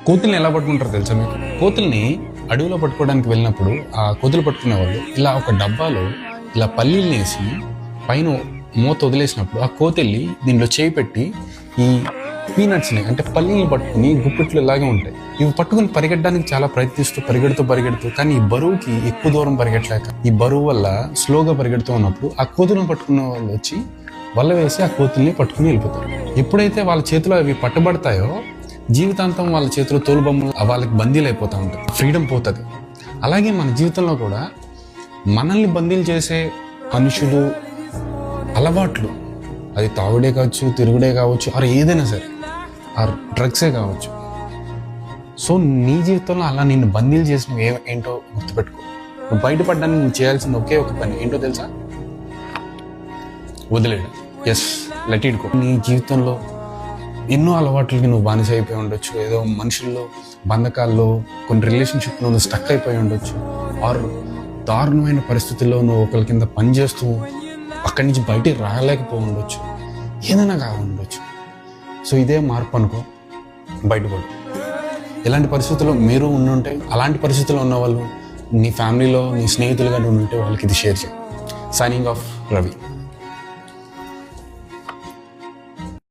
కోతుల్ని ఎలా పట్టుకుంటారో తెలుసా మీకు? కోతుల్ని అడవిలో పట్టుకోవడానికి వెళ్ళినప్పుడు ఆ కోతులు పట్టుకునే వాళ్ళు ఇలా ఒక డబ్బాలో ఇలా పల్లీలు వేసి పైన మూత వదిలేసినప్పుడు ఆ కోతెల్లి దీంట్లో చేయి పెట్టి ఈ పీనట్స్ని అంటే పల్లీలు పట్టుకుని గుప్పిట్లు ఇలాగే ఉంటాయి. ఇవి పట్టుకుని పరిగెట్టడానికి చాలా పరిగెడుతూ కానీ ఈ బరువుకి ఎక్కువ దూరం పరిగెట్టలేక ఈ బరువు వల్ల స్లోగా పరిగెడుతూ ఉన్నప్పుడు ఆ కోతులను పట్టుకున్న వాళ్ళు వచ్చి వల్ల వేసి ఆ కోతుల్ని పట్టుకుని వెళ్ళిపోతారు. ఎప్పుడైతే వాళ్ళ చేతిలో అవి పట్టుబడతాయో జీవితాంతం వాళ్ళ చేతిలో తోలుబొమ్మలు వాళ్ళకి బందీలు అయిపోతూ ఉంటాయి, ఫ్రీడమ్ పోతుంది. అలాగే మన జీవితంలో కూడా మనల్ని బందీలు చేసే మనుషులు, అలవాట్లు, అది తాగుడే కావచ్చు, తిరుగుడే కావచ్చు, ఆర్ ఏదైనా సరే, ఆర్ డ్రగ్సే కావచ్చు. సో నీ జీవితంలో అలా నిన్ను బందీలు చేసినవి ఏంటో గుర్తుపెట్టుకో. నువ్వు బయటపడడానికి నువ్వు చేయాల్సిన ఒకే ఒక పని ఏంటో తెలుసా? వదిలేయడం. Yes, let it go. నీ జీవితంలో ఎన్నో అలవాట్లకి నువ్వు బానిస అయిపోయి ఉండొచ్చు, ఏదో మనుషుల్లో బంధకాల్లో కొన్ని రిలేషన్షిప్లో నువ్వు స్టక్ అయిపోయి ఉండొచ్చు, ఆర్ దారుణమైన పరిస్థితుల్లో నువ్వు ఒకరి కింద పనిచేస్తూ అక్కడి నుంచి బయటికి రాలేకపోయి ఉండొచ్చు, ఏదైనా కావాలి ఉండొచ్చు. సో ఇదే మార్పు అనుకో, బయటపడు. ఇలాంటి పరిస్థితుల్లో మీరు ఉండుంటే, అలాంటి పరిస్థితుల్లో ఉన్న వాళ్ళు నీ ఫ్యామిలీలో నీ స్నేహితులుగా ఉండుంటే వాళ్ళకి ఇది షేర్ చేయి. Signing off, Ravi.